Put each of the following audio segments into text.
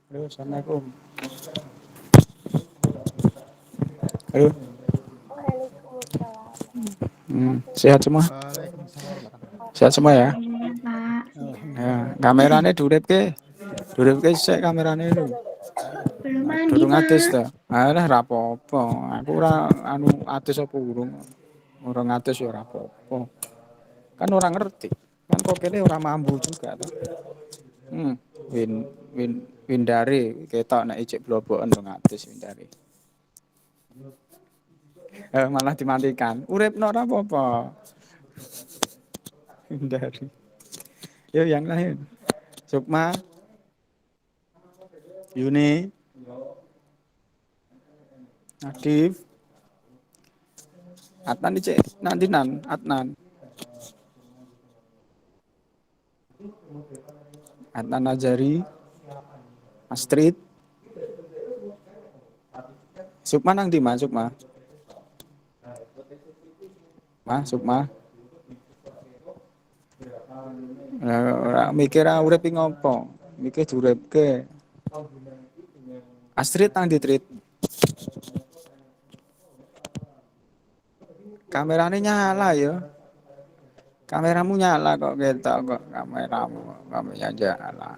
Halo, Assalamualaikum. Halo. Waalaikumsalam. Sehat semua? Waalaikumsalam warahmatullahi Sehat semua ya? Iya, Pak. Ya, Alhamdulillah. kamerane durip ke? Durip ke sik kamerane lho. Belum mandi, Durung atis Pak. ta? Alah ra apa-apa. Aku ora anu atis apa urung. Ora ngatis ya ora apa-apa. Kan orang ngerti. Kan kok kene ora mambu juga to. Hmm. Win win Windari ketok nek ijik bloboken dong ngatis Windari. Malah dimandikan. Uripno ora apa-apa. Windari. Yo yang lain. Sukma, Yuni, Nadif, Adnan dicek nanti Adnan. Adnan Nazari, Astrid, Sukma nang di Mas Sukma. Sukma. Ora mikir urip iki ngopo? Mikir duripke. Astrid nang di Trit. Kamerane nyala ya. Kameramu nyala kok ketok kok kameramu. Kameranya nyala.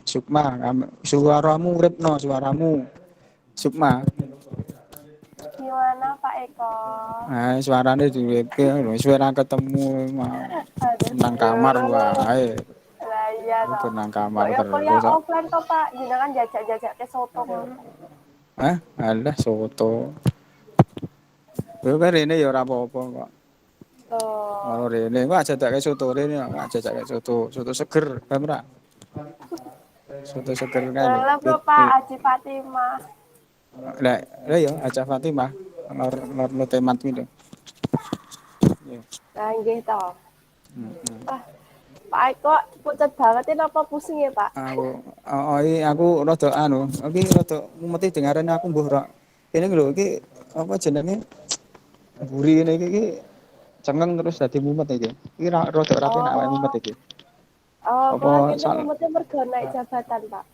Sukma, suaramu uripno suaramu. Sukma. Gimana Pak Eko? Suarane diweke lho, suara ketemu Aduh, nang kamar gimana? wae. Lah iya Itu toh. nang kamar Kok ya kuliah terus. offline toh Pak? Jenengan jajak-jajak ke soto ngono. Alah soto. Yo kan rene ya ora apa-apa kok. Tuh. Ora rene kok aja tak soto rene, aja tak soto seger, paham ora? Soto seger kan lho. Lah bro Pak Haji Fatimah. Lah ya aja Fatimah, lor temat itu. Nah nggih toh. Heeh. Ah, Pak Eko pucet banget ini apa pusing ya Pak? Aku rada anu, iki rada mumeti dengarane aku mbuh ora. Ini lho iki apa jenenge? Buri ngene iki cengeng terus dadi mumet iki. Iki rada ora penak awake mumet Oh, iki. oh Apa kalau ini salah? mumetnya mergo naik jabatan Pak.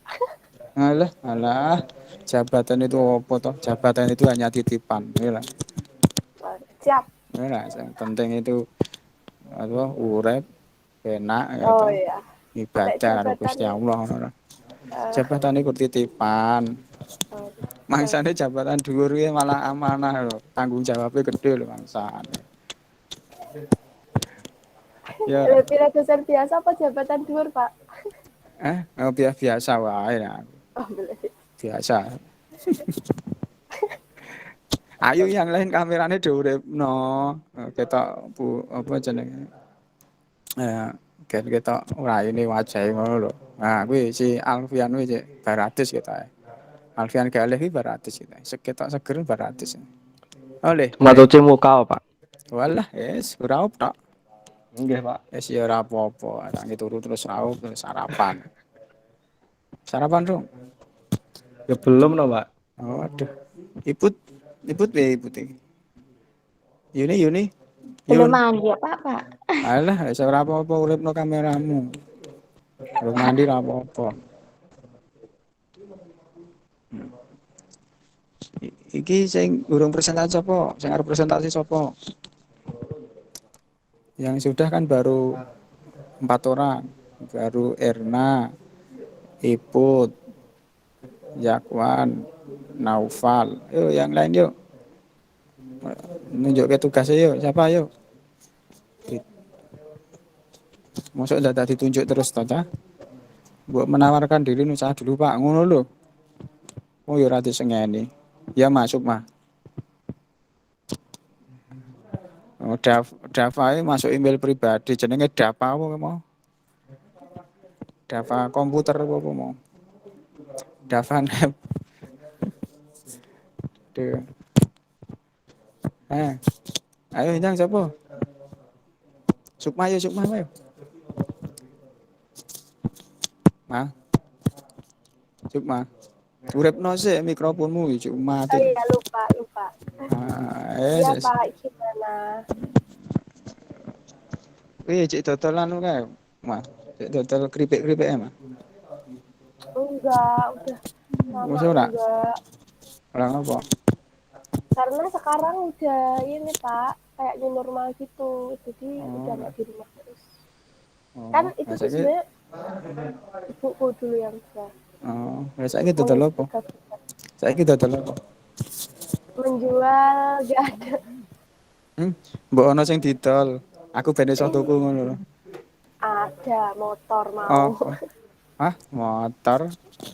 Alah, jabatan itu apa toh? Jabatan itu hanya titipan, ya lah. Siap. Ya lah, yang penting itu apa urip enak ya Oh toh. iya. Naik Ibadah karo jabatan Gusti ya. Allah ngono lho. Eh, Jabatan iku titipan. oh, betul. Mangsane jabatan dhuwur iki malah amanah lho. Tanggung jawabnya gede lho mangsane. Ya, Lebih ratusan biasa apa jabatan dhuwur Pak? biasa wae ya. Oh boleh. Biasa. Ayo yang lain kamerane diuripno. Ketok Bu apa jenenge? Ketok raine wajahe ngono lho. Nah, kuwi si Alfian kuwi cek baratis kita. Alfian Galih iki baratis kita. Seketok seger baratis. Oleh, Tomato muka Pak. walah, raup tok. Nggih Pak. Ya ora apa-apa. Tangi turu terus raup terus sarapan. Sarapan dong. Ya belum no Pak. Oh, aduh. Iput piye iput iki? Yuni. Belum Yun. mandi ya, Pak. Alah, wis ora apa-apa uripno kameramu. Belum mandi ora apa-apa. Iki sing urung presentasi sapa? Sing arep presentasi sapa? Yang sudah kan baru 4 orang. Baru Erna, Iput, Yakwan, Naufal. Yuk yang lain yuk. Nunjuk ke tugasnya yuk. Siapa yuk? Masuk udah tadi tunjuk terus tata. Buat menawarkan diri nusa dulu Pak. Ngono lho. Oh ya rati sengeni. Ya masuk mah. Oh, Dava masuk email pribadi jenenge Dava apa mau? Dava komputer apa mau? Dava Nep. Tuh. Ayo Injang siapa? Sukma ayo. Sukma. Uripno sik mikrofonmu iki Oh mati. iya lupa. Iya Yes. Pak, gimana? Cik dodol anu kae, Mah. Cik dodol keripik-keripik mah. Enggak, udah lama Masa ora? enggak. Orang apa? Karena sekarang udah ini Pak, kayak new normal gitu. Jadi udah Oh, nggak di rumah terus. Kan oh, itu nah tuh saiki sebenarnya ibuku dulu yang udah oh, nah saiki dodol apa? mengisi kebutuhan. Saiki dodol apa? Menjual gak ada. Mbok ana sing didol. Aku ben iso tuku Ini ngono lho. ada motor mau. Apa? Hah, motor?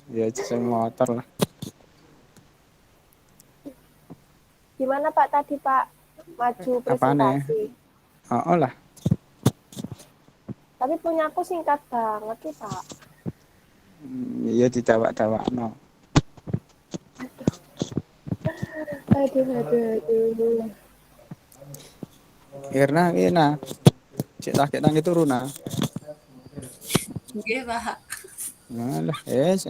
Ya sing motor lah. Gimana Pak tadi Pak? Maju Apane? presentasi. Oh, lah. Tapi punya aku singkat banget sih Pak. Iya didawak-dawakno. Aduh, aduh, aduh. Irna, Irna. Cek tak nang turu nah. Nggih, Pak. Nah, lah, yes.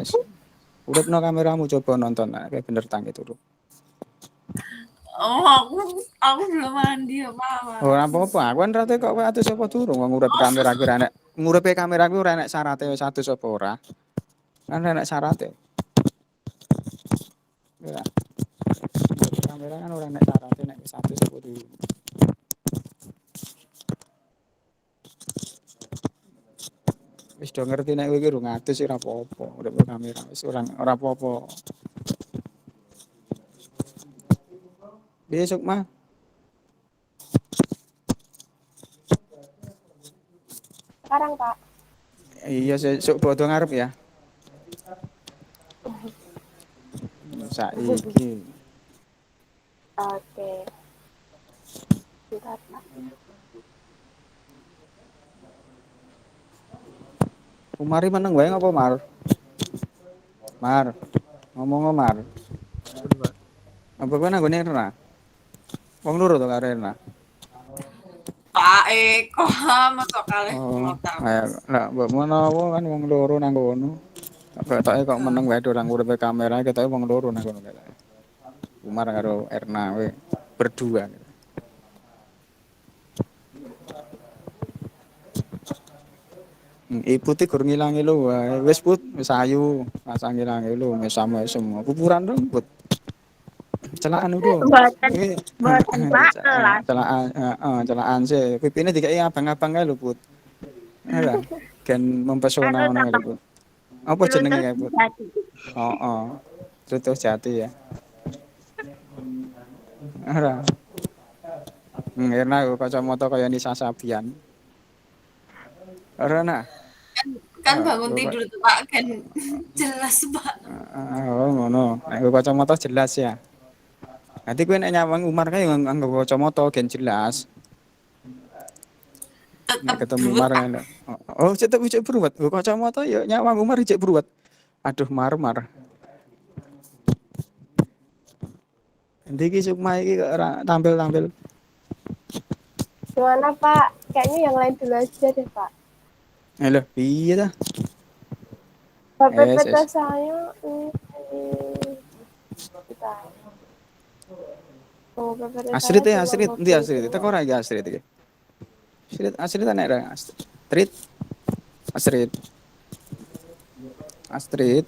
Uripno kameramu coba nonton nah, kayak bener tangi turu. Oh, aku belum mandi ya, Pak. Ora apa-apa, aku kan rate kok kowe atus apa durung wong urip Oh, kamera ku ora enek. Ngurepe kamera ku ora enek syarate wis atus apa ora. Kan ora enek syarate. Ya. Kamera kan ora enek syarate nek wis atus apa durung. Wis do ngerti nek kowe iki rung atus ora apa-apa, urip kamera wis ora apa-apa. Besok mah Sekarang Pak. iya sesuk bodho ngarep ya. Saiki. Oke. Bentar Pak. Umari meneng wae ngapa Mar? Mar. Ngomong Mar. Apa kowe nang gone Erna? Wong loro to karo Erna. Pak Eko, masuk kali Oh, motor. ayo lah mbok menawa kan wong loro nang kono. Ketoke kok meneng wae orang uripe kamera ketoke wong loro nang kono ketoke. Umar karo Erna we berdua. Iputi gur ngilangi lho wae. Wis put wis ayu, pasang ngilangi lho mesam semua. Kuburan rambut. Celaan udah. Mboten, mboten Pak, kelas. Celaan celaan sih. Pipine dikai abang-abang kae lho, Put. Ora. Gen Anu mempesona ngono tambah lho, Put. Apa jenenge Bluetooth kae, Put? jadi. Heeh. Terus jati ya. Ora. Enak kok kacamata kaya Nisa Sabian. Ora nah. Kan bangun tidur tuh, Pak, kan jelas, Pak. Oh ngono. Nek kacamata jelas ya. Nanti kowe nek nyawang Umar kae nganggo kacamata gen jelas. Nek Tetap ketemu brut, Umar Pak. ngene. Oh, cetek cek beruwet. Nggo kacamata ya nyawang Umar cek beruwet. Aduh, mar-mar. Endi iki Sukma iki kok ora tampil-tampil. Gimana Pak? Kayaknya yang lain dulu aja deh Pak. Lho, piye ta? PPT Es. saya kita. Oh, PPT saya Astrid ya, cuma Astrid. Endi Astrid? Teko mobil-mobil. ora iki Astrid iki? Astrid enek ra Astrid? Astrid. Astrid.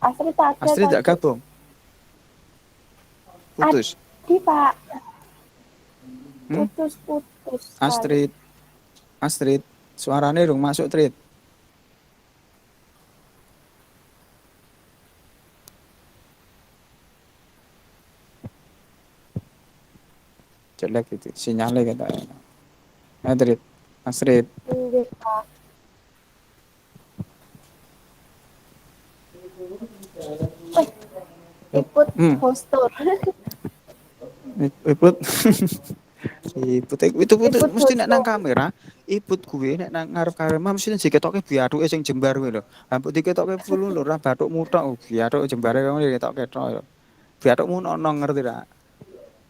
Astrid ada Astrid gak tadi. gabung. Putus. Adi Pak. Hmm? Putus tadi. Astrid. Astrid. Suarane rung masuk, Trid. Jelek itu sinyalnya kata. Astrid. Astrid. Iya Pak. Ikut Hmm. postur. Iput. itu Ikut mesti nek nang postur. kamera, iput kuwi nek nang ngarep kamera mesti diketoke biaduke sing jembar kuwi lho. Ha mbok diketoke full lho ora bathukmu tok, biathuk jembare ngono diketoke tok lho. Biathukmu ono ngerti ra?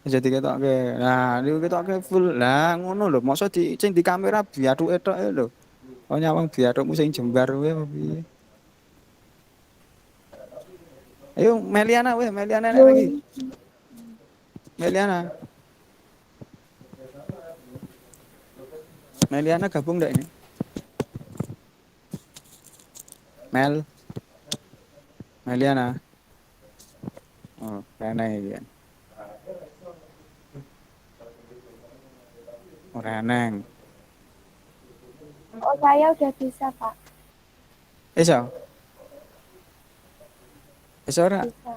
Jadi ketoke. Nah, niku ketoke full. Lah ngono lho, mosok sing di kamera biathuke tok lho. Oh nyawang biathukmu sing jembar kuwi apa piye? Ayo Meliana weh, Meliana nek lagi. Meliana. Meliana gabung enggak ini? Meliana. Oh, kene iki. Ora neng. Oh, saya udah bisa, Pak. Iso. Iso ora? Bisa.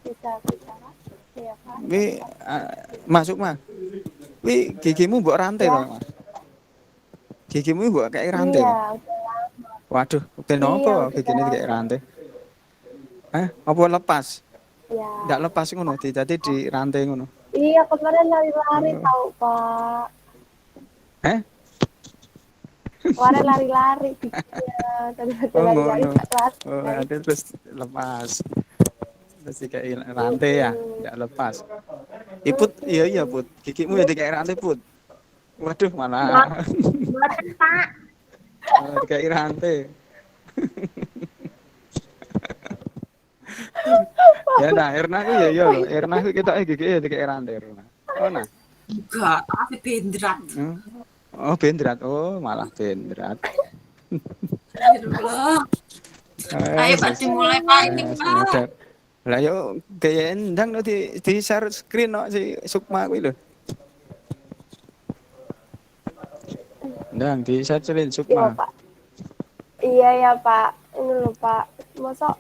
Bisa, Pak. Iya, Pak. Wi masuk mah. Wi gigimu mbok rantai to, Ya, Mas? Gigimu mbok kayak rantai to? iya, udah lama. Waduh, Iya, kenapa udah gigine kayak lama. rantai? Hah? Apa lepas? Ya. Nggak lepas ngono, dadi di rantai ngono. Iya, kemarin lari-lari Oh. tahu, Pak. Heh? Kemarin lari-lari giginya. Tadi ada Oh lari-lari, ngono. Pak. Oh, Lari. ada terus lepas. Terus kayak rantai ya, Mm-mm. nggak lepas. Iput, iya Put. Gigimu ya kayak rantai Put. Waduh, mana? Buatan Pak. Kayak rantai. Ya nah, Erna ku ya iya lho. Erna ku kita gigi ya kayak rantai Erna. Oh nah. Enggak, tapi bendrat. Hmm. Oh, bendrat. Oh, malah bendrat. Astagfirullah. Ayo Pak Sis. dimulai Pak ini Pak. Ada. Lah yo kayak endang no di share screen no si Sukma kuwi lho. Ndang di share screen Iya, Sukma. Pak. Iya ya, Pak. Ini loh, Pak. Masa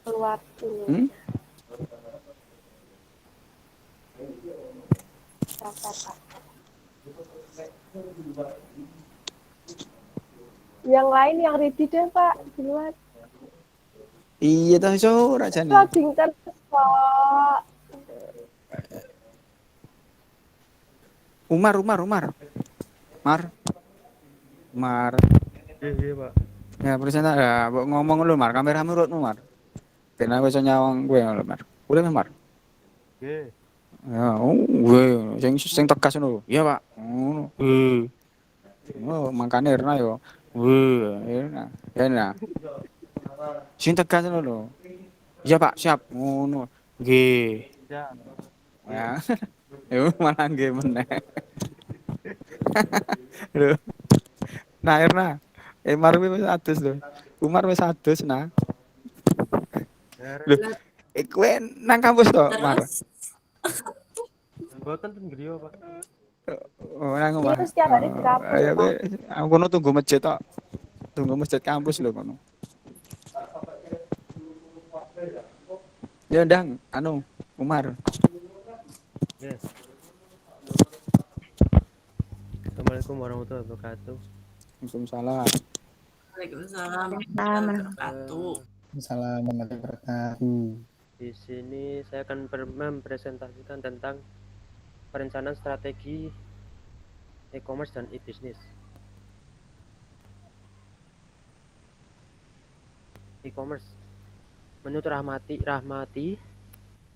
keluar ini. Hmm? Sabar, Pak. Yang lain yang ready deh, Pak. Duluan. Iya ta iso ora jane. Loading terus, Pak. Umar. Mar. Iya, Pak. Ya presenter ya, mbok ngomong lu Mar, kameramu rutmu Mar. Ben aku iso nyawang kowe lho Mar. Boleh Mar? Nggih. Ya, gue sing tegas ngono. Iya, Pak. Ngono. Oh, makane Erna yo. Erna. Erna. Sing tegas ngono lho. Iya, Pak, siap. Ngono. Nggih. Ya. Ya. Yo malah nggih meneh. Lho. Nah, Erna. Mar wis adus lho. Umar wis adus nah. Lho, kowe nang kampus to, Mar? Terus Buatan ten griya, Pak. Oh, nang omah. Iya, setiap hari di kampus, Ya kowe Pak. aku kono tunggu masjid tok. Tunggu masjid kampus lho kono. Ya ndang, anu, Umar. Nggih. Assalamualaikum warahmatullahi wabarakatuh. Waalaikumsalam. Waalaikumsalam Salam. warahmatullahi wabarakatuh. Assalamualaikum warahmatullahi wabarakatuh. Di sini saya akan mempresentasikan tentang perencanaan strategi e-commerce dan e-business. E-commerce. Menurut Rahmati,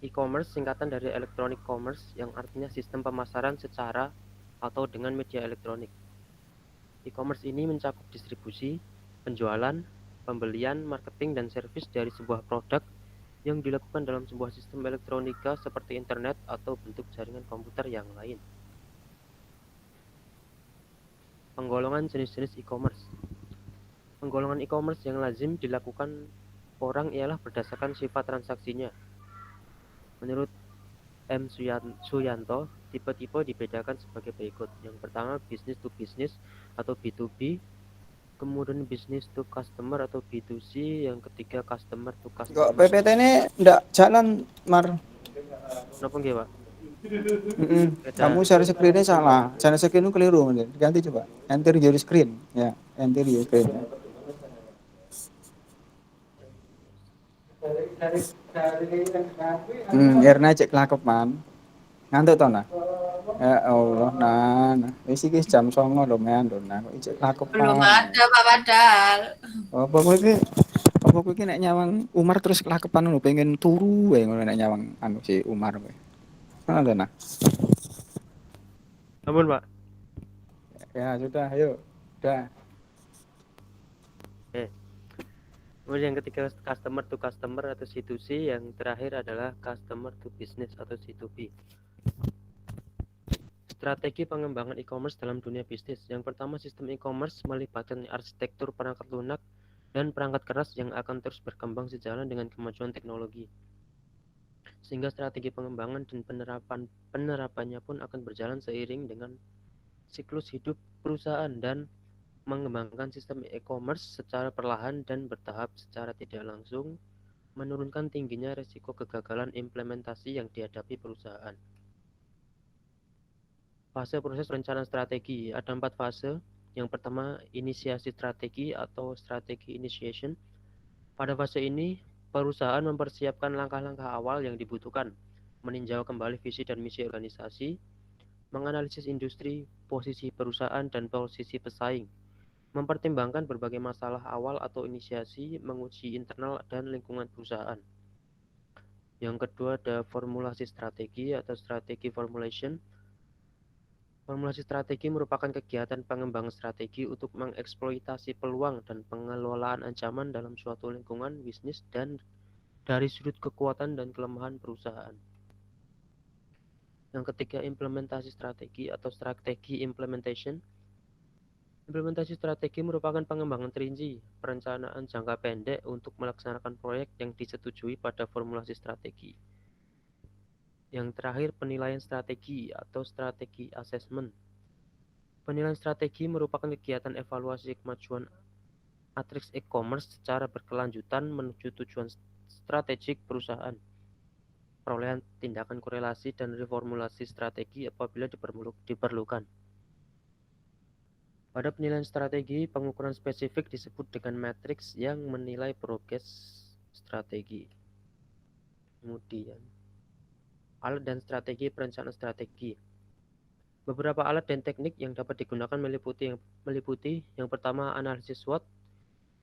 e-commerce singkatan dari electronic commerce yang artinya sistem pemasaran secara atau dengan media elektronik. E-commerce ini mencakup distribusi, penjualan, pembelian, marketing, dan servis dari sebuah produk yang dilakukan dalam sebuah sistem elektronika seperti internet atau bentuk jaringan komputer yang lain. Penggolongan jenis-jenis e-commerce. Penggolongan e-commerce yang lazim dilakukan orang ialah berdasarkan sifat transaksinya. Menurut M. Suyanto, tipe-tipe dibedakan sebagai berikut. Yang pertama, business to business atau B2B. Kemudian business to customer atau B2C. Yang ketiga, customer to Kok customer. PPT ini ndak jalan, Mar? Kenapa nggih, Pak? Kamu share screen-nya salah. Share screen-mu keliru. Ganti coba. Enter your screen. Ya, enter your screen. Erna cek lakepan. Ngantuk to, nah? Ya Allah, nah. Wis iki jam 09.00 lho, men, lho, nah. Kok cek lakepan. Belum ada Pak padahal. Apa kowe iki nek nyawang Umar terus kelakepan ngono pengen turu wae ngono nek nyawang anu si Umar kowe. Ngono to, nah. Ampun, Pak. Ya sudah, ayo. Udah. Kemudian yang ketiga, customer to customer atau C2C. Yang terakhir adalah customer to business atau C2B. Strategi pengembangan e-commerce dalam dunia bisnis. Yang pertama, sistem e-commerce melibatkan arsitektur perangkat lunak dan perangkat keras yang akan terus berkembang sejalan dengan kemajuan teknologi. Sehingga strategi pengembangan dan penerapannya pun akan berjalan seiring dengan siklus hidup perusahaan dan mengembangkan sistem e-commerce secara perlahan dan bertahap secara tidak langsung menurunkan tingginya risiko kegagalan implementasi yang dihadapi perusahaan. Fase proses perencanaan strategi. Ada 4 fase. Yang pertama, inisiasi strategi atau strategi initiation. Pada fase ini, perusahaan mempersiapkan langkah-langkah awal yang dibutuhkan, meninjau kembali visi dan misi organisasi, menganalisis industri, posisi perusahaan, dan posisi pesaing, mempertimbangkan berbagai masalah awal atau inisiasi, menguji internal dan lingkungan perusahaan. Yang kedua ada formulasi strategi atau strategi formulation. Formulasi strategi merupakan kegiatan pengembangan strategi untuk mengeksploitasi peluang dan pengelolaan ancaman dalam suatu lingkungan bisnis dan dari sudut kekuatan dan kelemahan perusahaan. Yang ketiga, implementasi strategi atau strategi implementation. Implementasi strategi merupakan pengembangan terinci, perencanaan jangka pendek untuk melaksanakan proyek yang disetujui pada formulasi strategi. Yang terakhir, penilaian strategi atau strategi assessment. Penilaian strategi merupakan kegiatan evaluasi kemajuan matriks e-commerce secara berkelanjutan menuju tujuan strategik perusahaan. Perolehan tindakan korelasi dan reformulasi strategi apabila diperlukan. Pada penilaian strategi, pengukuran spesifik disebut dengan matriks yang menilai progres strategi. Kemudian, alat dan strategi perencanaan strategi. Beberapa alat dan teknik yang dapat digunakan meliputi yang pertama, analisis SWOT.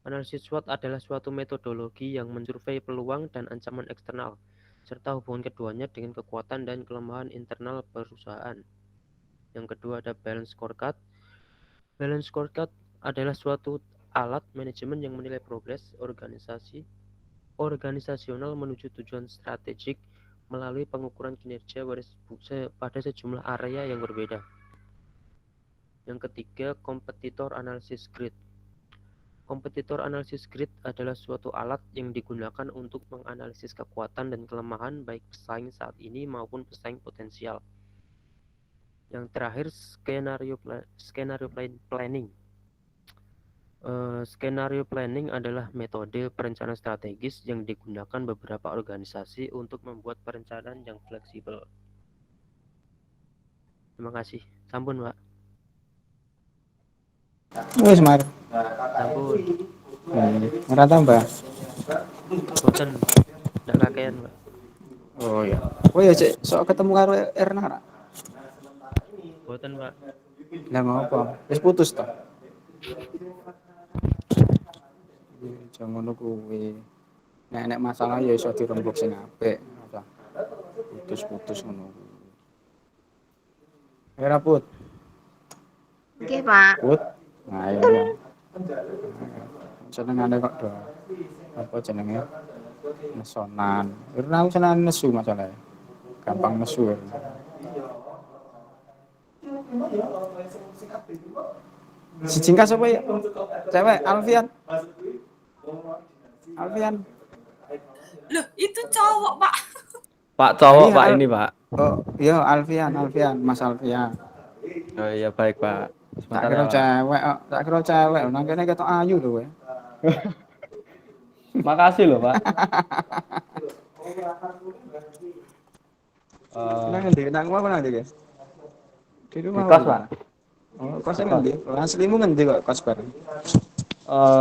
Analisis SWOT adalah suatu metodologi yang mensurvei peluang dan ancaman eksternal, serta hubungan keduanya dengan kekuatan dan kelemahan internal perusahaan. Yang kedua ada balance scorecard. Balance scorecard adalah suatu alat manajemen yang menilai progres organisasional menuju tujuan strategik melalui pengukuran kinerja pada sejumlah area yang berbeda. Yang ketiga, competitor analysis grid. Competitor analysis grid adalah suatu alat yang digunakan untuk menganalisis kekuatan dan kelemahan baik pesaing saat ini maupun pesaing potensial. Yang terakhir, skenario planning. Skenario planning adalah metode perencanaan strategis yang digunakan beberapa organisasi untuk membuat perencanaan yang fleksibel. Terima kasih. Sampun, Pak. Wis mar. Sampun. Ora tambah. Boten. Ndak kakean, Pak. Oh iya. Oh ya cek, sok ketemu karo Erna ra? Boten, Pak. Lah ngopo? Wis putus to? Jangan ngono kuwi. Nek masalah ya iso dirembuk sing apik. Putus-putus ngono kuwi. Era put. Oke, Pak. Put. Nah, iya. Senengane kok do. Apa jenenge? Nesonan. Irna aku seneng nesu masalahnya. Gampang nesu. Ya. Si Jingkas apa ya? Cewek Alfian. Alfian. Loh, itu cowok, Pak. Pak cowok, Iya, Pak ini, Pak. Oh, iya Alfian, Mas Alfian. Oh iya, baik, Pak. Tak Sebentar kira ya, Pak. cewek, tak kira cewek. Nang kene ketok ayu lho kowe. Makasih loh, Pak. Nang endi? Nang apa nang ndi, guys? Di rumah. Di kos, Pak. Oh, kosnya ngendi? Aslimu ngendi kok kos bareng?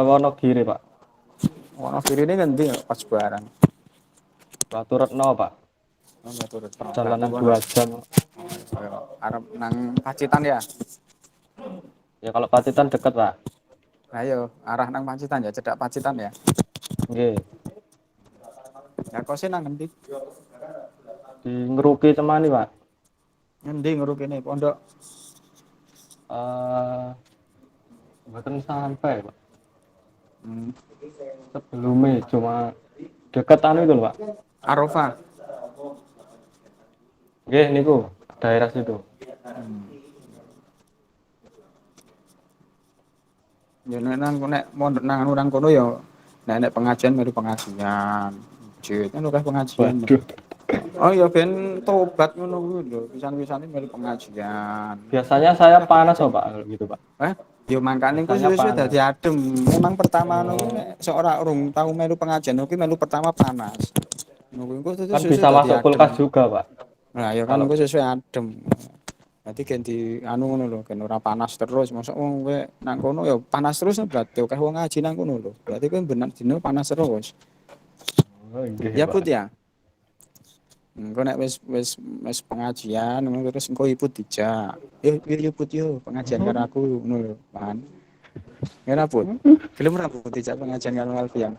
Wonogiri, Pak. Wonogiri ini ngendi kok kos bareng? Batu Retno, Pak. Oh, enggak turut. Perjalanan 2 jam. Arep nang Pacitan ya? Ya kalau Pacitan deket, Pak. Ayo, arah nang Pacitan ya, cedak Pacitan ya. Nggih. Ya kosnya nang ngendi? Di Ngeruki Cemani, Pak. Ngendi ngrukine pondok? Mboten sampai, Pak. Hmm. Sebelumnya cuma deket anu itu loh, Pak. Arafah. Nggih niku daerah situ. Hmm. Ya nek mondok nang orang kono ya nek pengajian melu pengajian. Masjid kan oleh pengajian. Waduh. Oh ya ben tobat ngono kuwi lho, pisan-pisane melu pengajian. Biasanya saya panas kok Pak kalau gitu Pak. Eh, yo mangkane kuwi Biasanya suwe dadi panas. adem. Memang pertama ngono kuwi Oh, nek seorang urung tau melu pengajian kuwi melu pertama panas. Ngono kuwi kan suwe bisa dadi masuk adem. kulkas juga Pak. Nah, ya kan Kalau engko sesuai adem. Berarti ganti anu ngono lho, kan ora panas terus. Mosok wong kowe nang kono ya panas terus berarti akeh wong ngaji nang kono lho. Berarti kowe bener dino panas terus. oh, nggih Ya Pak. Put ya. Engko nek wis pengajian ngono terus engko ibu dijak. Yo Put yo pengajian karo aku ngono lho, kan. Ngene Put. Gelem ora Put dijak pengajian karo Alfian?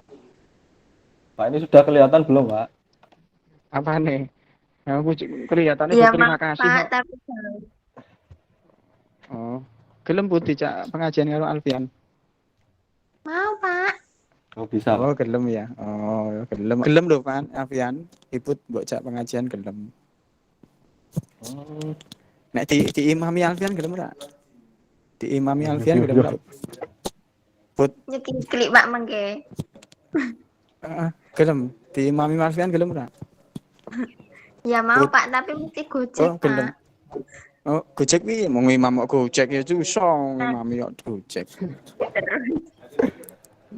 Pak ini sudah kelihatan belum Pak? Apane? Aku kelihatannya Iya berterima mau kasih Pak, kok. tapi jangan. Oh. Gelem Put dijak pengajian karo Alfian? Mau Pak. Oh bisa Oh, Pak. gelem ya. Oh, ya gelem. Gelem lho, Pan, Alfian. Ibu mbok jak pengajian gelem. Hmm. Nek diimami Alfian gelem ora? Diimami Yuk, Alfian yuk, gelem yuk. ora? Put, Nyeklik Pak mengke. gelem. Diimami Alfian gelem ora? Ya mau Put. Pak, tapi mesti gojek Oh, gelem. Pak. Oh, Gojek piye? Mau imam kok Gojek ya susah ngimami kok Gojek.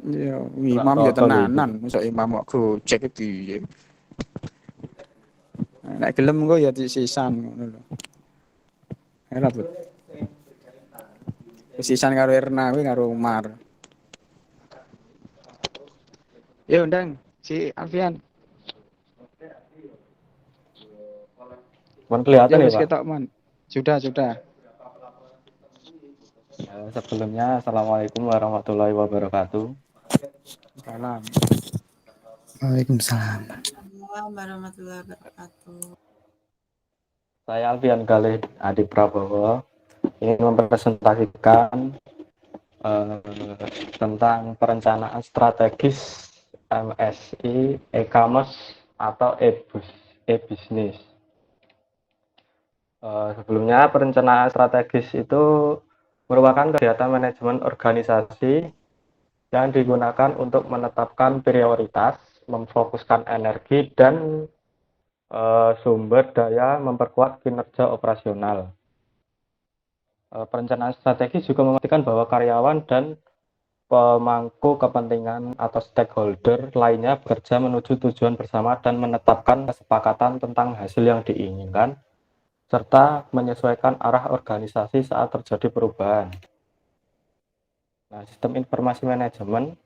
Ya, imam ya Toto lho itu. tenanan, mosok imam kok Gojek piye? Nek gelem engko ya disisan ngono lho. Ora, Put. Sisan karo Erna kuwi karo Umar. Yo ndang si Alfian. Cuman Ya kelihatan ya wis Pak. ketok man. Sudah. Ya, sebelumnya Assalamualaikum warahmatullahi wabarakatuh. Salam. Waalaikumsalam. Waalaikumsalam warahmatullahi wabarakatuh. Saya Alfian Galih Adi Prabowo ingin mempresentasikan tentang perencanaan strategis MSI e-commerce atau e-business. Sebelumnya perencanaan strategis itu merupakan kegiatan manajemen organisasi yang digunakan untuk menetapkan prioritas, memfokuskan energi dan sumber daya memperkuat kinerja operasional. Perencanaan strategis juga memastikan bahwa karyawan dan pemangku kepentingan atau stakeholder lainnya bekerja menuju tujuan bersama dan menetapkan kesepakatan tentang hasil yang diinginkan, serta menyesuaikan arah organisasi saat terjadi perubahan. Nah, sistem informasi manajemen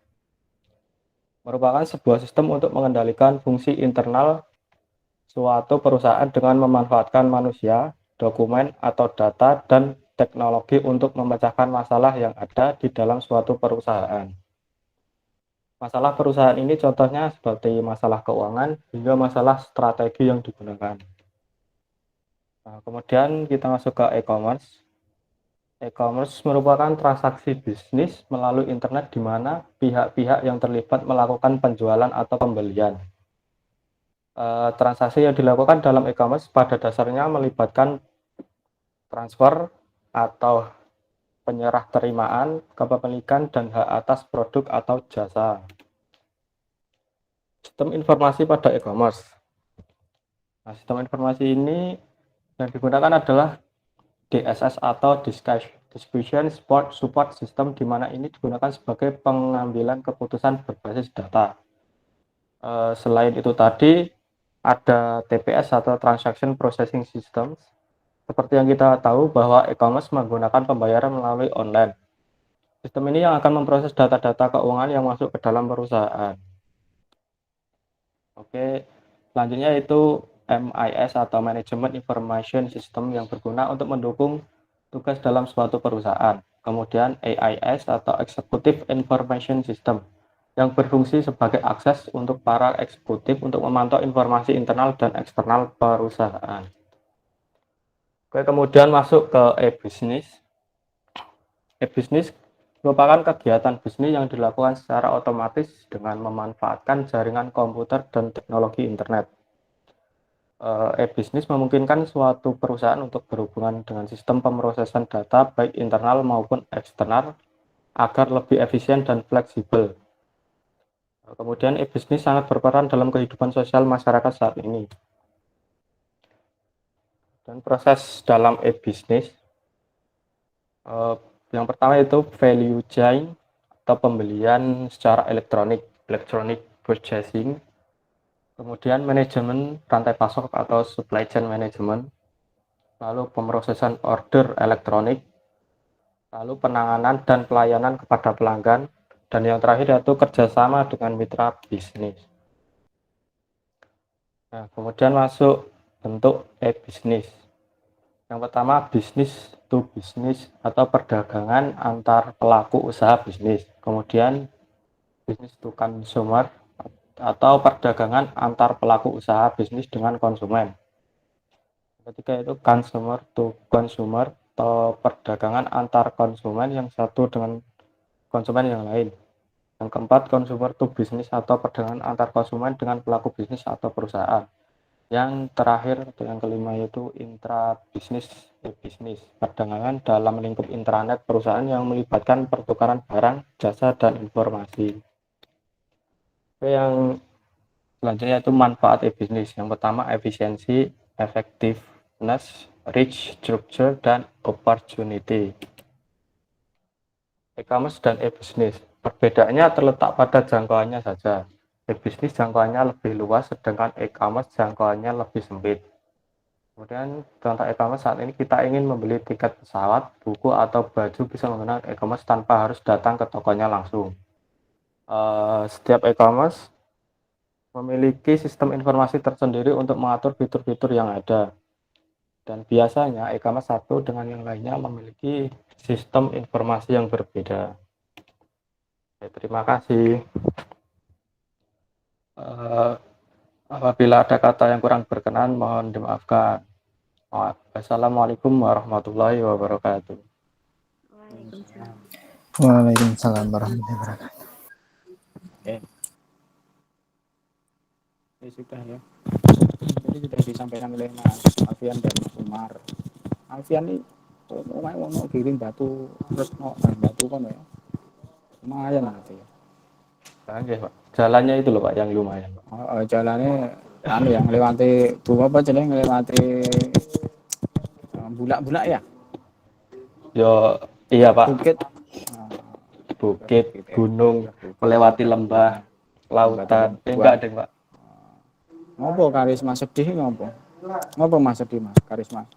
merupakan sebuah sistem untuk mengendalikan fungsi internal suatu perusahaan dengan memanfaatkan manusia, dokumen, atau data, dan teknologi untuk memecahkan masalah yang ada di dalam suatu perusahaan. Masalah perusahaan ini contohnya seperti masalah keuangan hingga masalah strategi yang digunakan. Nah, kemudian kita masuk ke e-commerce. E-commerce merupakan transaksi bisnis melalui internet di mana pihak-pihak yang terlibat melakukan penjualan atau pembelian. Transaksi yang dilakukan dalam e-commerce pada dasarnya melibatkan transfer atau penyerah terimaan, kepemilikan, dan hak atas produk atau jasa. Sistem informasi pada e-commerce. Nah, sistem informasi ini yang digunakan adalah DSS atau Distribution Support System, di mana ini digunakan sebagai pengambilan keputusan berbasis data. Selain itu tadi, ada TPS atau Transaction Processing Systems. Seperti yang kita tahu bahwa e-commerce menggunakan pembayaran melalui online. Sistem ini yang akan memproses data-data keuangan yang masuk ke dalam perusahaan. Oke, selanjutnya itu MIS atau Management Information System yang berguna untuk mendukung tugas dalam suatu perusahaan. Kemudian AIS atau Executive Information System yang berfungsi sebagai akses untuk para eksekutif untuk memantau informasi internal dan eksternal perusahaan. Oke, kemudian masuk ke e-business. E-business merupakan kegiatan bisnis yang dilakukan secara otomatis dengan memanfaatkan jaringan komputer dan teknologi internet. E-business memungkinkan suatu perusahaan untuk berhubungan dengan sistem pemrosesan data baik internal maupun eksternal agar lebih efisien dan fleksibel. Kemudian e-bisnis sangat berperan dalam kehidupan sosial masyarakat saat ini. Dan proses dalam e-bisnis, yang pertama itu value chain atau pembelian secara elektronik, electronic purchasing. Kemudian manajemen rantai pasok atau supply chain management, lalu pemrosesan order elektronik, lalu penanganan dan pelayanan kepada pelanggan, dan yang terakhir yaitu kerjasama dengan mitra bisnis. Nah, kemudian masuk bentuk e-bisnis. Yang pertama bisnis to bisnis atau perdagangan antar pelaku usaha bisnis. Kemudian bisnis to consumer atau perdagangan antar pelaku usaha bisnis dengan konsumen. Ketiga itu consumer to consumer atau perdagangan antar konsumen yang satu dengan konsumen yang lain. Yang keempat consumer to business atau perdagangan antar konsumen dengan pelaku bisnis atau perusahaan. Yang terakhir atau yang kelima yaitu intra bisnis e-bisnis, perdagangan dalam lingkup intranet perusahaan yang melibatkan pertukaran barang, jasa, dan informasi. Yang selanjutnya itu manfaat e-bisnis. Yang pertama efisiensi, effectiveness, reach, structure, dan opportunity. E-commerce dan e-bisnis. Perbedaannya terletak pada jangkauannya saja. E-bisnis jangkauannya lebih luas, sedangkan e-commerce jangkauannya lebih sempit. Kemudian contoh e-commerce saat ini kita ingin membeli tiket pesawat, buku, atau baju bisa menggunakan e-commerce tanpa harus datang ke tokonya langsung. Setiap e-commerce memiliki sistem informasi tersendiri untuk mengatur fitur-fitur yang ada. Dan biasanya e-commerce satu dengan yang lainnya memiliki sistem informasi yang berbeda. Terima kasih. Apabila ada kata yang kurang berkenan, mohon dimaafkan. Assalamualaikum warahmatullahi wabarakatuh. Waalaikumsalam. Waalaikumsalam warahmatullahi wabarakatuh. Oke. Ya sudah ya. Jadi sudah disampaikan oleh Mas Alfian dan Mas Umar. Alfian ini mau kirim batu terus mau batu kan ya. Lumayan nanti ya. Oke, Pak. Jalannya itu loh Pak yang lumayan, Pak. Jalannya yang lewati apa jenenge ngelewati bulak-bulak ya. Yo iya Pak. Bukit. Bukit, gunung, melewati lembah, lautan. Enggak deh Pak. Ngopo karisma sedih ngopo? Ngopo Mas sedih Mas karisma?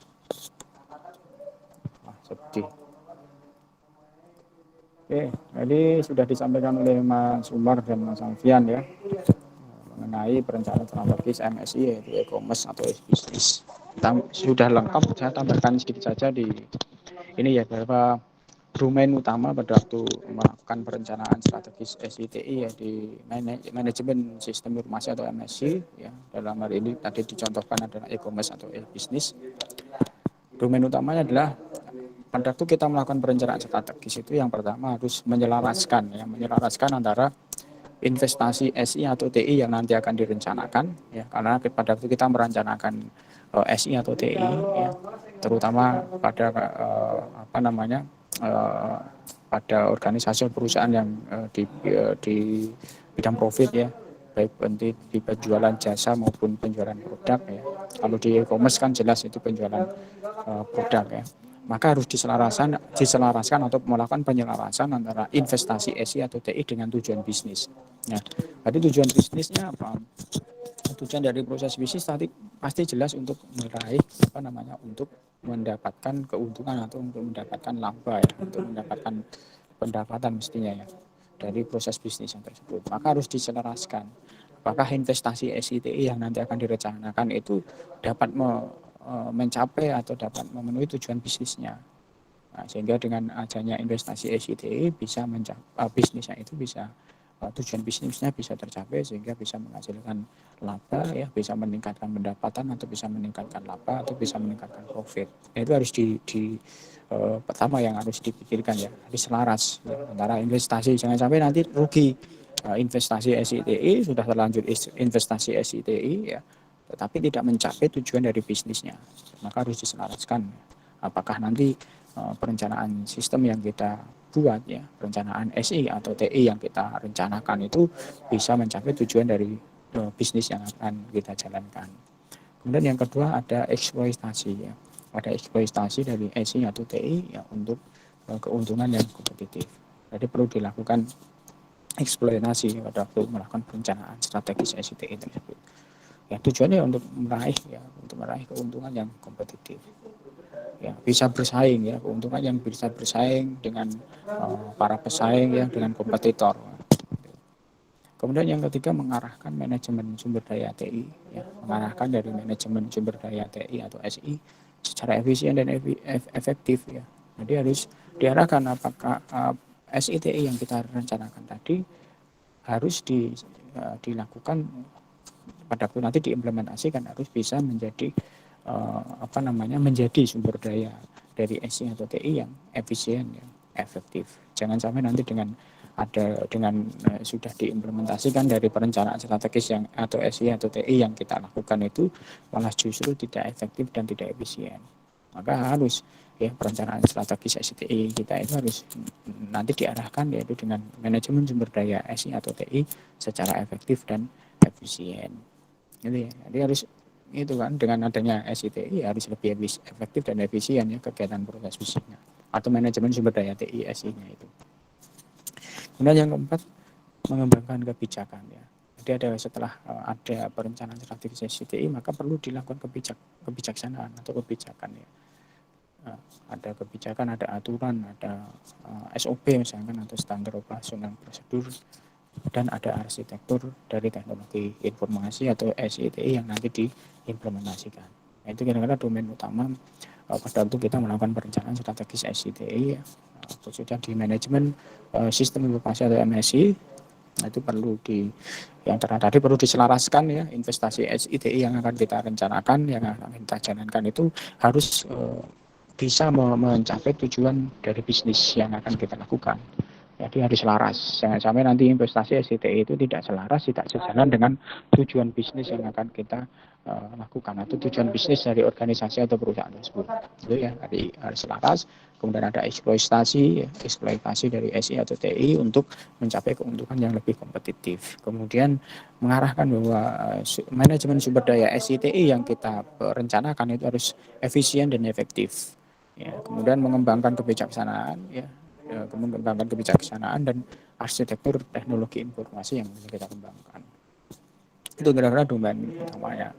Sedih. Oke, jadi sudah disampaikan oleh Mas Umar dan Mas Alfian ya mengenai perencanaan strategis MSI yaitu e-commerce atau e-business. Sudah lengkap, saya tambahkan sedikit saja di ini ya bahwa domain utama pada waktu melakukan perencanaan strategis SITI ya di manajemen sistem informasi atau MSI ya dalam hal ini tadi dicontohkan adalah e-commerce atau e-business. Domain utamanya adalah pada waktu kita melakukan perencanaan strategis itu yang pertama harus menyelaraskan antara investasi SI atau TI yang nanti akan direncanakan ya karena pada waktu kita merencanakan SI atau TI ya terutama pada pada organisasi perusahaan yang di bidang profit ya baik di penjualan jasa maupun penjualan produk ya. Kalau di e-commerce kan jelas itu penjualan produk ya. Maka harus diselaraskan atau melakukan penyelarasan antara investasi SI atau TI dengan tujuan bisnis. Nah, jadi tujuan bisnisnya apa? Tujuan dari proses bisnis tadi pasti jelas untuk meraih untuk mendapatkan keuntungan atau untuk mendapatkan laba ya, untuk mendapatkan pendapatan mestinya ya dari proses bisnis yang tersebut. Maka harus diselaraskan. Apakah investasi SITI yang nanti akan direncanakan itu dapat mencapai atau dapat memenuhi tujuan bisnisnya. Nah, sehingga dengan adanya investasi SITI bisa bisnisnya itu bisa tujuan bisnisnya bisa tercapai sehingga bisa menghasilkan laba ya, bisa meningkatkan pendapatan atau bisa meningkatkan laba atau bisa meningkatkan profit. Nah, itu harus pertama yang harus dipikirkan ya, harus selaras ya, antara investasi jangan sampai nanti rugi. Investasi SITI sudah terlanjur investasi SITI ya, tetapi tidak mencapai tujuan dari bisnisnya, maka harus diselaraskan. Apakah nanti perencanaan sistem yang kita buat ya, perencanaan SI atau TI yang kita rencanakan itu bisa mencapai tujuan dari bisnis yang akan kita jalankan. Kemudian yang kedua ada eksploitasi ya. Ada eksploitasi dari SI atau TI ya untuk keuntungan yang kompetitif. Jadi perlu dilakukan eksploitasi pada waktu melakukan perencanaan strategis SI TI tersebut. Ya tujuannya untuk meraih keuntungan yang kompetitif. Ya, bisa bersaing ya, keuntungan yang bisa bersaing dengan para pesaing ya, dengan kompetitor. Kemudian yang ketiga mengarahkan manajemen sumber daya TI, ya, mengarahkan dari manajemen sumber daya TI atau SI secara efisien dan efektif ya. Jadi harus diarahkan apakah SI TI yang kita rencanakan tadi harus dilakukan pada waktu nanti diimplementasikan harus bisa menjadi menjadi sumber daya dari SI atau TI yang efisien ya, efektif. Jangan sampai nanti dengan sudah diimplementasikan dari perencanaan strategis yang atau SI atau TI yang kita lakukan itu malah justru tidak efektif dan tidak efisien. Maka harus ya perencanaan strategis SI TI kita itu harus nanti diarahkan yaitu dengan manajemen sumber daya SI atau TI secara efektif dan efisien. Gitu ya. Jadi harus itu kan dengan adanya SI-TI harus lebih efektif dan efisien ya kegiatan proses fisiknya atau manajemen sumber daya TI SI-nya itu. Kemudian yang keempat mengembangkan kebijakan ya. Jadi setelah ada perencanaan strategis SI-TI maka perlu dilakukan kebijaksanaan atau kebijakan ya. Ada kebijakan, ada aturan, ada SOP misalkan atau standar operasional prosedur dan ada arsitektur dari teknologi informasi atau SI-TI yang nanti diimplementasikan. Nah, itu kira-kira domain utama pada waktu kita melakukan perencanaan strategis SI-TI khususnya di manajemen sistem informasi atau MSI. Nah, itu perlu yang tadi perlu diselaraskan ya, investasi SI-TI yang akan kita rencanakan, yang akan kita jalankan itu harus bisa mencapai tujuan dari bisnis yang akan kita lakukan. Jadi harus selaras. Jangan sampai nanti investasi SI-TI itu tidak selaras, tidak sejalan dengan tujuan bisnis yang akan kita lakukan atau tujuan bisnis dari organisasi atau perusahaan tersebut. Itu ya, harus selaras. Kemudian ada eksploitasi dari SI atau TI untuk mencapai keuntungan yang lebih kompetitif. Kemudian mengarahkan bahwa manajemen sumber daya SI-TI yang kita rencanakan itu harus efisien dan efektif. Ya, kemudian mengembangkan kebijaksanaan ya, mengembangkan kebijaksanaan dan arsitektur teknologi informasi yang bisa kita kembangkan. Itu kira-kira domain utamanya.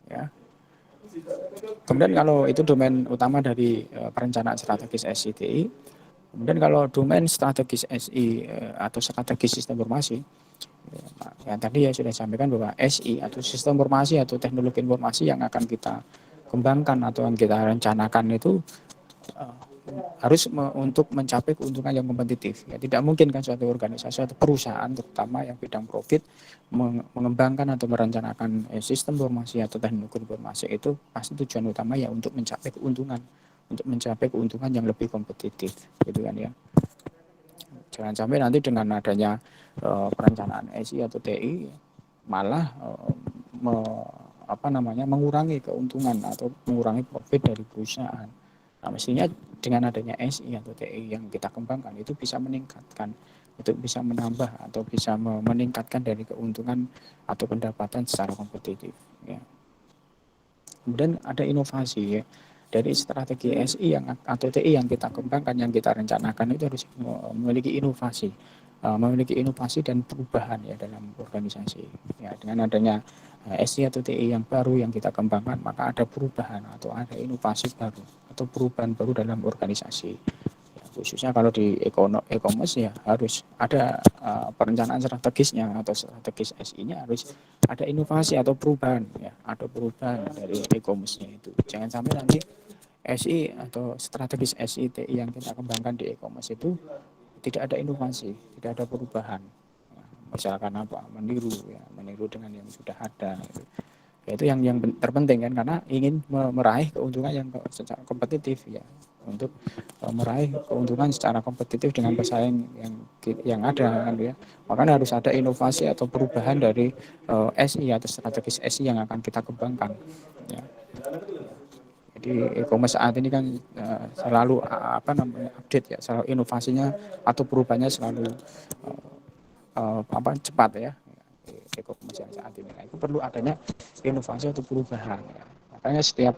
Ya. Kemudian kalau itu domain utama dari perencanaan strategis SI-TI, kemudian kalau domain strategis SI atau strategis sistem informasi, ya tadi ya sudah sampaikan bahwa SI atau sistem informasi atau teknologi informasi yang akan kita kembangkan atau yang kita rencanakan itu harus untuk mencapai keuntungan yang kompetitif. Ya, tidak mungkin kan suatu organisasi atau perusahaan terutama yang bidang profit mengembangkan atau merencanakan sistem informasi atau teknologi informasi itu pasti tujuan utama ya untuk mencapai keuntungan yang lebih kompetitif, gitu kan ya. Jangan sampai nanti dengan adanya perencanaan SI atau TI malah mengurangi keuntungan atau mengurangi profit dari perusahaan. Nah, mestinya dengan adanya SI atau TI yang kita kembangkan itu bisa meningkatkan, itu bisa menambah atau bisa meningkatkan dari keuntungan atau pendapatan secara kompetitif. Ya. Kemudian ada inovasi ya. Dari strategi SI atau TI yang kita kembangkan, yang kita rencanakan itu harus memiliki inovasi dan perubahan ya dalam organisasi. Ya, dengan adanya SI atau TI yang baru yang kita kembangkan, maka ada perubahan atau ada inovasi baru atau perubahan baru dalam organisasi. Ya, khususnya kalau di e-commerce ya harus ada perencanaan strategisnya atau strategis SI-nya harus ada inovasi atau perubahan ya, ada perubahan dari e-commerce-nya itu. Jangan sampai nanti SI atau strategis SI TI yang kita kembangkan di e-commerce itu tidak ada inovasi, tidak ada perubahan. Ya, misalkan meniru dengan yang sudah ada. Gitu. Ya, itu yang terpenting kan, karena ingin meraih keuntungan yang secara kompetitif ya, untuk meraih keuntungan secara kompetitif dengan pesaing yang ada kan ya. Makanya harus ada inovasi atau perubahan dari SI atau strategis SI yang akan kita kembangkan. Ya. Jadi e-commerce saat ini kan selalu apa namanya update ya, selalu inovasinya atau perubahannya selalu apa cepat ya. E-commerce yang saat ini, nah, itu perlu adanya inovasi atau perubahan. Ya. Makanya setiap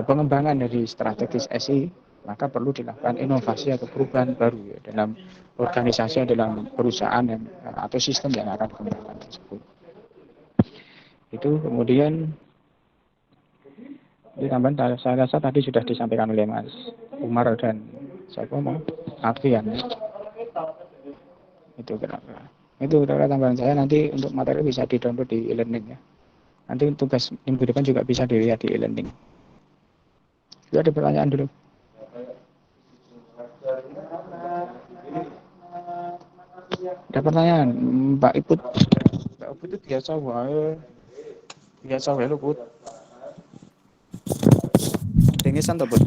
pengembangan dari strategis SI maka perlu dilakukan inovasi atau perubahan baru ya, dalam organisasi dalam perusahaan yang atau sistem yang akan dikembangkan tersebut. Itu kemudian di tambahan saya rasa tadi sudah disampaikan oleh Mas Umar dan siapa mau Alfian ya. Itu kira-kira. Itu kira-kira tambahan saya, nanti untuk materi bisa di-download di e-learning ya. Nanti tugas minggu depan juga bisa dilihat di e-learning. Itu ada pertanyaan dulu. Ada pertanyaan, Mbak Iput. Mbak Iput itu biasa wae. Biasa wae lho, Put. Dengesan to, Put?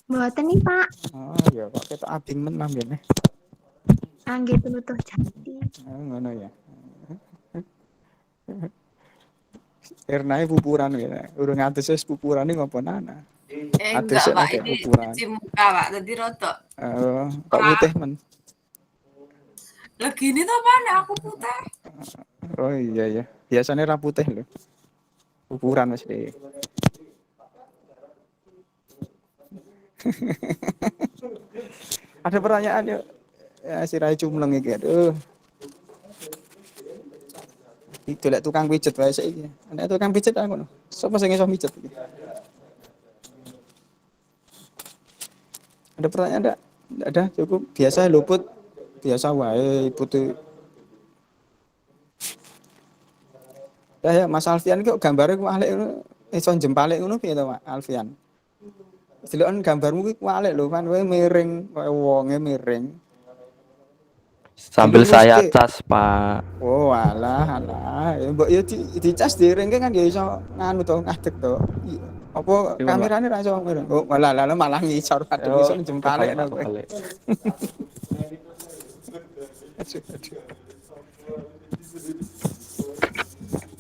Mboten nih, Pak. Oh iya, kok ketok abing men mambene. Angge tunutuh jati. Oh, ngono ya. Ernae pupuran ya. Urung atus wis pupurane ngopo nana. Enggak, Atusnya Pak. kayak Ini pupuran. cuci muka, Pak. Tadi rotok. Kok Ora. putih men. Lah gini tuh, Pak. Nek aku putih. Oh iya ya. Biasanya ra putih lho. Pupuran mesti. Ada pertanyaan yuk. Ya si Rai cumleng iki. Aduh. Itu lek tukang pijet wae saiki. Nek tukang pijet aku ngono. Sopo sing iso mijet iki? Ada pertanyaan enggak? Enggak ada, cukup. Biasa luput. Biasa wae putih. Ya Mas Alfian kok gambare ku alik ngono. Iso jempalik ngono piye to, Pak Alfian? Deloken gambarmu ku alik lho, kan kowe miring, koyo wonge miring. Sambil saya Diluruske. cas, Pak. Oh, alah, alah. Ya mbok ya dicas diringke kan ya iso nganu to, ngadeg to. Apa Pripun, Pak? kamerane ra iso miring? Oh, malah malah ngisor kadung iso jempalik Kebalik, Pak, to kowe. kebalik.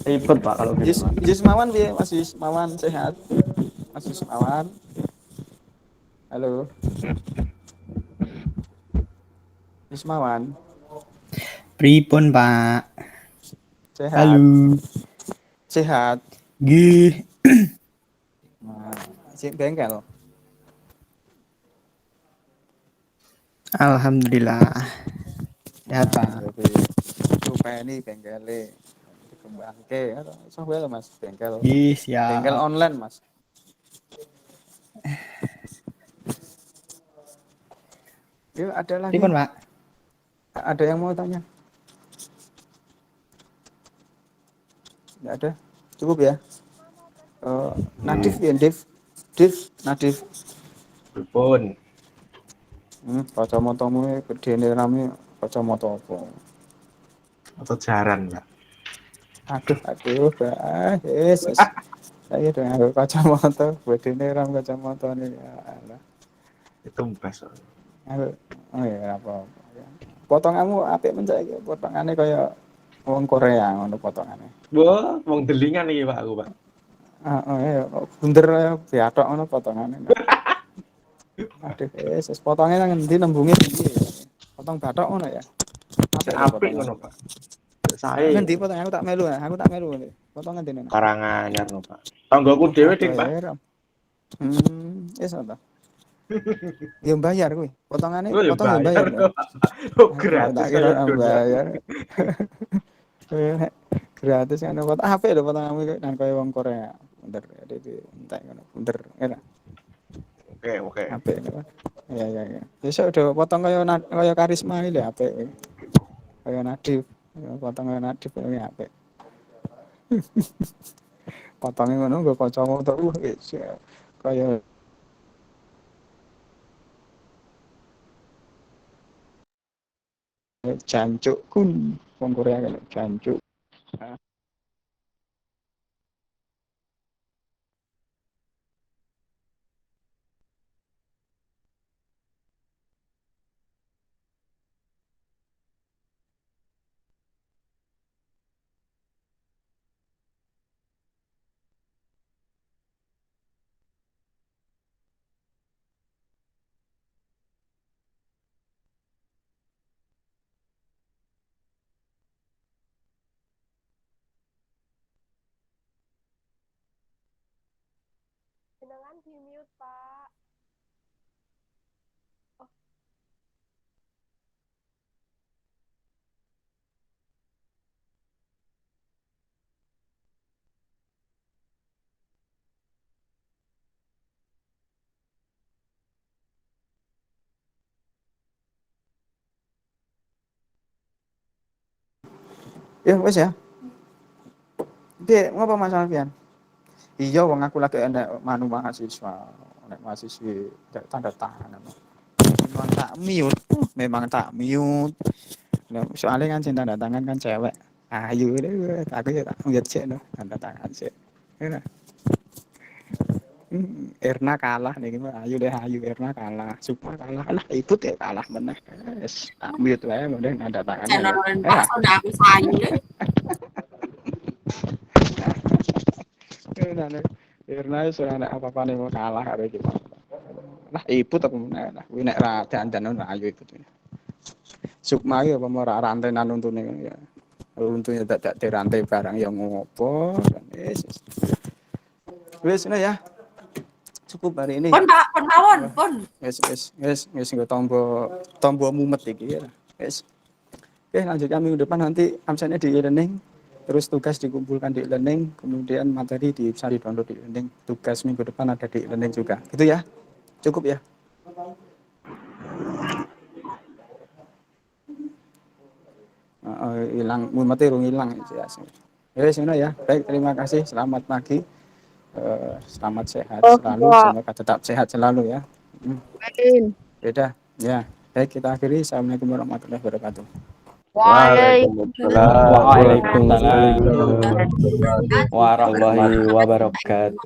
Ribet, Pak, kalau gitu, Pak. Yusmawan piye Mas Yusmawan sehat? Mas Yusmawan. Halo. Yusmawan, Pripun, Pak? sehat. Halo. Sehat. Nggih. Nah, si bengkel. Alhamdulillah. Sehat, Pak. Jadi supaya ini bengkele dikembangke iso wae lho Mas, bengkel. Nggih, Bengkel siap. online, Mas. Yuk, ada lagi. Pripun, Pak? Ada yang mau tanya? Enggak ada. Cukup ya. Nadif ya, Div, Nadif. Pripun? Kacamatamu gedene rame kacamata apa? Atau jaran, Pak? Aduh, yes. Saya udah nganggo kacamata, gedene ram kacamata nih. Alah. Itu mbas. Oh ya apa. Potonganmu apik men saiki, potongane kaya wong Korea ngono potongane. Wah, wong delingan iki, Pak, aku, Pak. Heeh, bunder biatok ngono potongane. Aduh, wis potonge nang endi nembunge iki. Potong bathok ngono ya. Apik lho Apik potongan. ngono, Pak. Sae. Ngendi potong aku tak melu, Potong ngendi nek. Karanganyar no, Pak. Tanggoku dhewe, Dik, Pak. Wis ta. Ya bayar kuwi. Potongane Oh, ya potong ya bayar, bayar. Pak. Oh, gratis Tak kira saya bayar. Gratis kan potong HP lho potonganmu nang kaya wong Korea. Bener, jadi entek ngono. Bener, ya. Oke. HP ngono. Ya. Besok udah potong kaya karisma iki lho HP. Kaya Nadif. Potong kaya Nadif ya HP. Potongnya ngono nggo kacamata wis kaya jancuk kun wong Korea kan jancuk. di mute, Pak. Ya wes ya. Piye ngopo masalah pian? Iya wong aku lagi enek manu mahasiswa, enek mahasiswi kayak tanda tangan. Memang tak mute, memang tak mute. Nah, soalnya kan sing tanda tangan kan cewek. Ayu deh, aku ya tak ngeliat sih no, tanda tangan sih. Ya, Erna kalah nih gimana? Ayu deh, Ayu Erna kalah, Sukma kalah, lah ikut ya kalah meneh. Yes, tak mute wae model tanda tangan. Channel Pak Sona aku sayu deh. Erna sudah ada apa-apa nih mau kalah hari gimana? Lah ikut aku meneh lah, kuwi nek ra dandan Ayu ikut. Sukma ya apa mau rantai nuntune ya. Untungnya tak dirantai barang yang ngopo. Wes ya. Cukup hari ini. Pon Pak, pon mawon, pon. Wes nggo tombo mumet iki ya. Wes. Oke, lanjutkan minggu depan nanti absennya di e-learning. Terus tugas dikumpulkan di e-learning, kemudian materi bisa di-download di e-learning. Tugas minggu depan ada di e-learning juga. Gitu ya. Cukup ya. Hilang mumetnya rung hilang ya. Ya. Baik, terima kasih. Selamat pagi. Selamat sehat selalu, semoga tetap sehat selalu ya. Beda ya. Baik, kita akhiri. Assalamualaikum warahmatullahi wabarakatuh. Waalaikumsalam warahmatullahi wabarakatuh.